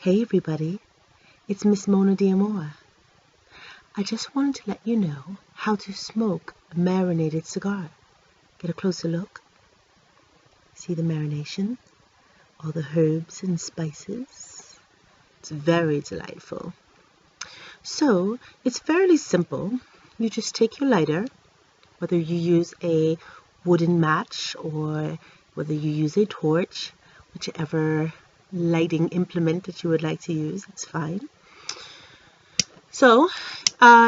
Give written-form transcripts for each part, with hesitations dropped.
Hey everybody, it's MsMoana Di Amore. I just wanted to let you know how to smoke a marinated cigar. Get a closer look. See the marination? All the herbs and spices. It's very delightful. So, it's fairly simple. You just take your lighter, whether you use a wooden match or whether you use a torch, whichever lighting implement that you would like to use, it's fine. So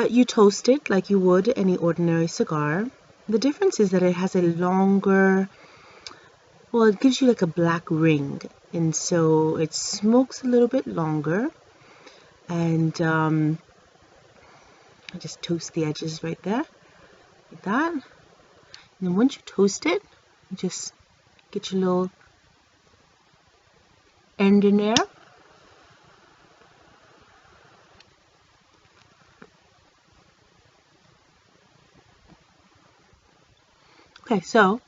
you toast it like you would any ordinary cigar. The difference is that it has a longer, well, it gives you like a black ring, and so it smokes a little bit longer. And I just toast the edges right there like that. And then once you toast it, you just get your little end in there. Okay, so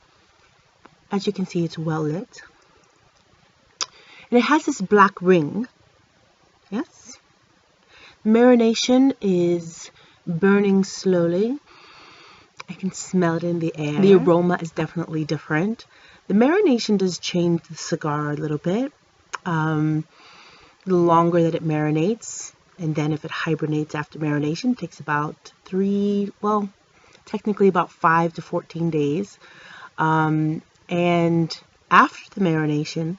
as you can see, it's well lit, and it has this black ring. Yes, marination is burning slowly. I can smell it in the air. The aroma is definitely different. The marination does change the cigar a little bit. The longer that it marinates, and then if it hibernates after marination, it takes about technically about 5 to 14 days. And after the marination,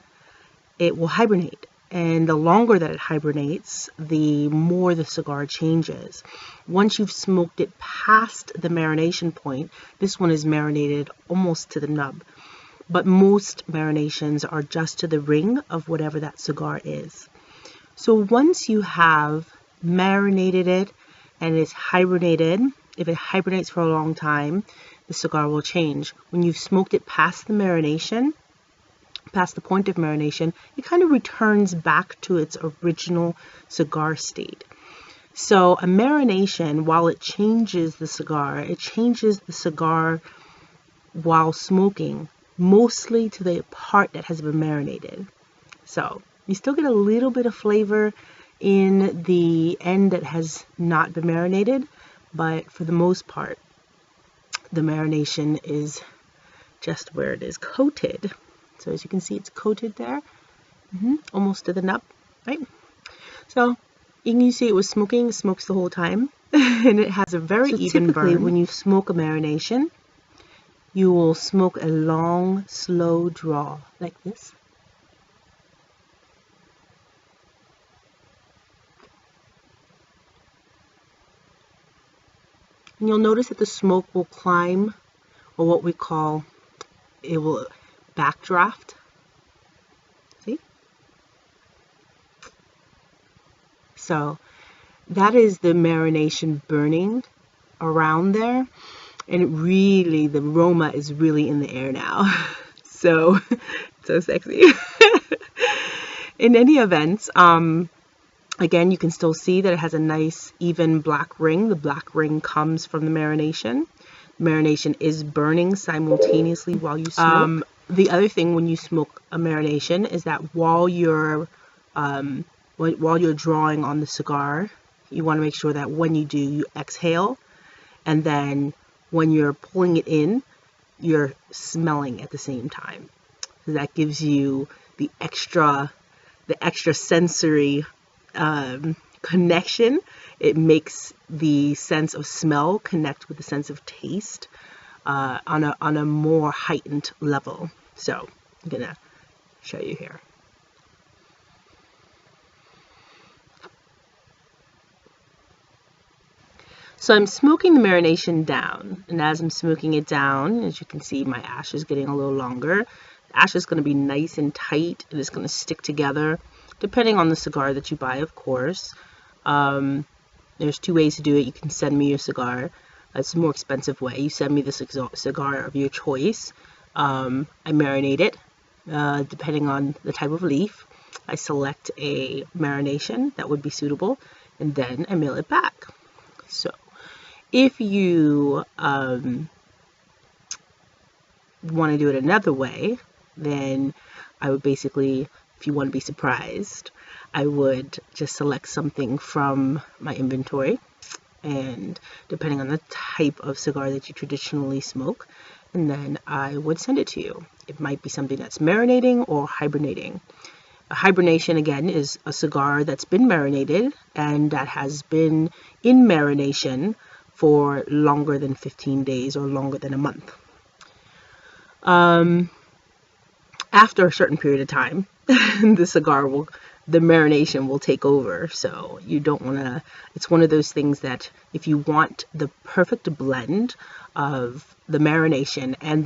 it will hibernate. And the longer that it hibernates, the more the cigar changes. Once you've smoked it past the marination point, this one is marinated almost to the nub. But most marinations are just to the ring of whatever that cigar is. So once you have marinated it and it's hibernated, if it hibernates for a long time, the cigar will change. When you've smoked it past the marination, past the point of marination, it kind of returns back to its original cigar state. So a marination, while it changes the cigar, it changes the cigar while smoking, mostly to the part that has been marinated. So you still get a little bit of flavor in the end that has not been marinated, but for the most part, the marination is just where it is coated. So as you can see, it's coated there, almost to the nub, right? So you can see it was smoking, it smokes the whole time, and it has a very even burn. When you smoke a marination, you will smoke a long, slow draw like this. And you'll notice that the smoke will climb, or what we call, it will backdraft. See? So that is the marination burning around there. And really, the aroma is really in the air now. So sexy. In any event, again, you can still see that it has a nice, even black ring. The black ring comes from the marination. Marination is burning simultaneously while you smoke. The other thing when you smoke a marination is that while you're drawing on the cigar, you want to make sure that when you do, you exhale, and then when you're pulling it in, you're smelling at the same time. So that gives you the extra sensory connection. It makes the sense of smell connect with the sense of taste on a more heightened level. So I'm gonna show you here. So I'm smoking the marination down, and as I'm smoking it down, as you can see, my ash is getting a little longer. The ash is going to be nice and tight, and it's going to stick together, depending on the cigar that you buy, of course. There's two ways to do it. You can send me your cigar. It's a more expensive way. You send me the cigar of your choice. I marinate it, depending on the type of leaf. I select a marination that would be suitable, and then I mail it back. So if you want to do it another way, then I would basically, if you want to be surprised, I would just select something from my inventory, and depending on the type of cigar that you traditionally smoke, and then I would send it to you. It might be something that's marinating or hibernating. A hibernation, again, is a cigar that's been marinated and that has been in marination for longer than 15 days or longer than a month. After a certain period of time, the marination will take over. So you don't want to, it's one of those things that if you want the perfect blend of the marination and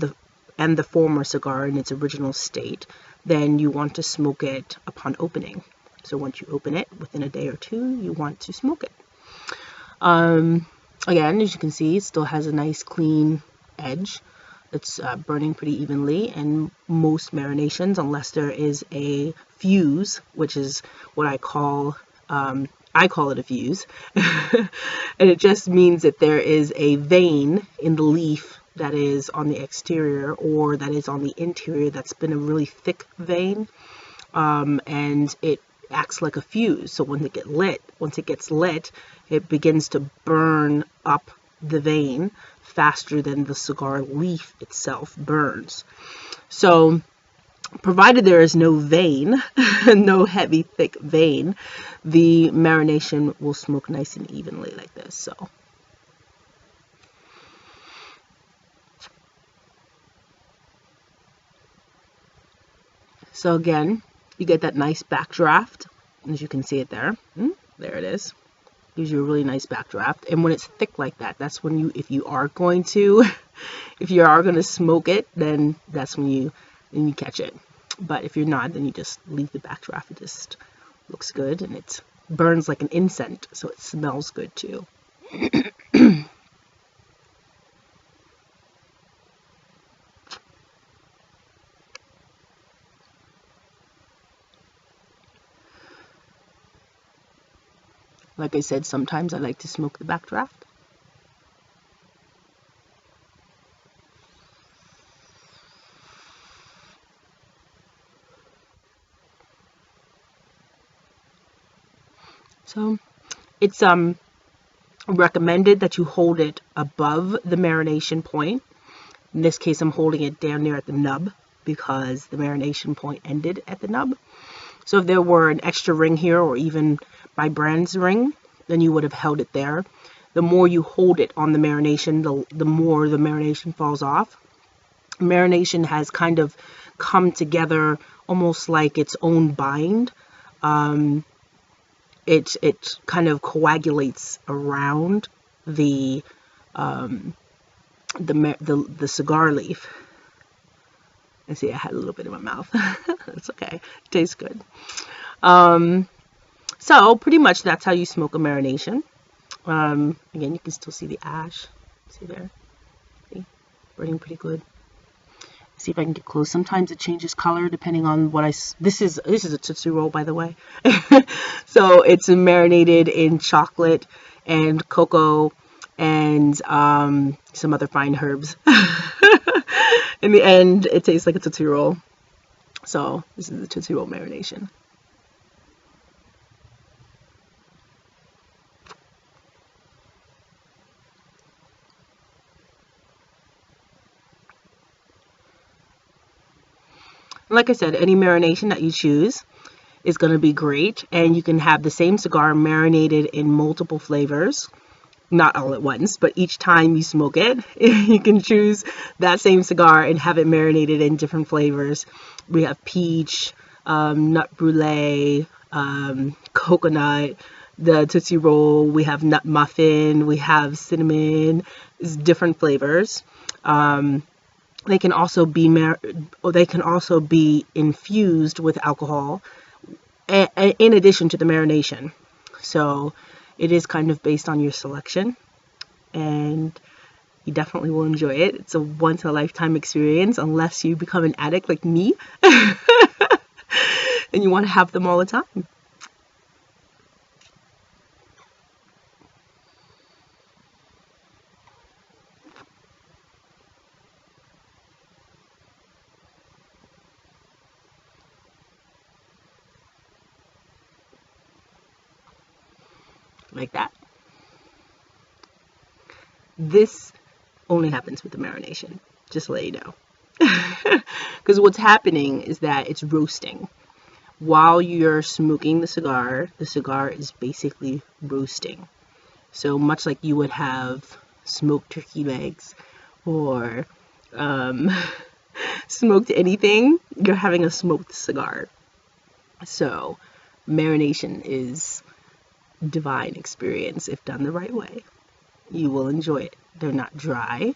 the former cigar in its original state, then you want to smoke it upon opening. So once you open it, within a day or two, you want to smoke it. Again, as you can see, it still has a nice clean edge. It's burning pretty evenly, and most marinations, unless there is a fuse, which is what I call it a fuse, and it just means that there is a vein in the leaf that is on the exterior or that is on the interior that's been a really thick vein, and it acts like a fuse. So once it gets lit, it begins to burn up the vein faster than the cigar leaf itself burns. So provided there is no vein, no heavy thick vein, the marination will smoke nice and evenly like this. So again, you get that nice backdraft, as you can see it there. There it is. Gives you a really nice backdraft. And when it's thick like that, that's when if you are going to smoke it, then that's when you catch it. But if you're not, then you just leave the backdraft. It just looks good, and it burns like an incense, so it smells good too. Like I said, sometimes I like to smoke the backdraft. So it's recommended that you hold it above the marination point. In this case, I'm holding it down there at the nub because the marination point ended at the nub. So if there were an extra ring here, or even my brand's ring, then you would have held it there. The more you hold it on the marination, the more the marination falls off. Marination has kind of come together almost like its own bind. It kind of coagulates around the cigar leaf. I see I had a little bit in my mouth. That's okay. It tastes good. So pretty much that's how you smoke a marination. Again, you can still see the ash. See there? See? Burning pretty good. See if I can get close. Sometimes it changes color depending on what this is a Tootsie Roll, by the way. So it's marinated in chocolate and cocoa and some other fine herbs. In the end, it tastes like a Tootsie Roll. So this is the Tootsie Roll marination. Like I said, any marination that you choose is going to be great, and you can have the same cigar marinated in multiple flavors, not all at once, but each time you smoke it, you can choose that same cigar and have it marinated in different flavors. We have peach, nut brulee, coconut, the Tootsie Roll, we have nut muffin, we have cinnamon, different flavors. They can also be infused with alcohol in addition to the marination. So it is kind of based on your selection, and you definitely will enjoy it. It's a once in a lifetime experience, unless you become an addict like me and you want to have them all the time. like that. This only happens with the marination, just to let you know. Because what's happening is that it's roasting. While you're smoking the cigar is basically roasting. So much like you would have smoked turkey legs or smoked anything, you're having a smoked cigar. So marination is divine experience if done the right way. You will enjoy it. They're not dry.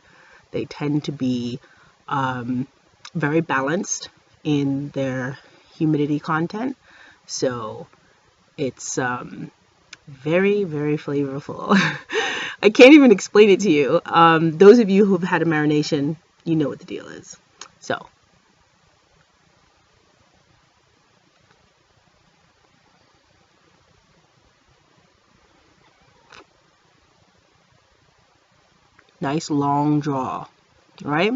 They tend to be very balanced in their humidity content. So it's very, very flavorful. I can't even explain it to you. Those of you who've had a marination, you know what the deal is. So nice long draw, right?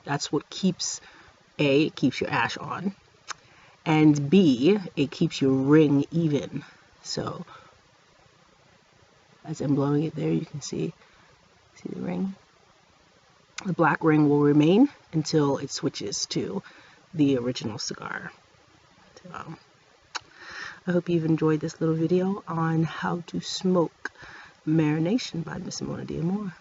That's what keeps A, it keeps your ash on, and B, it keeps your ring even. So as I'm blowing it there, you can see the ring. The black ring will remain until it switches to the original cigar. So I hope you've enjoyed this little video on how to smoke Marination by MsMoana Di Amore.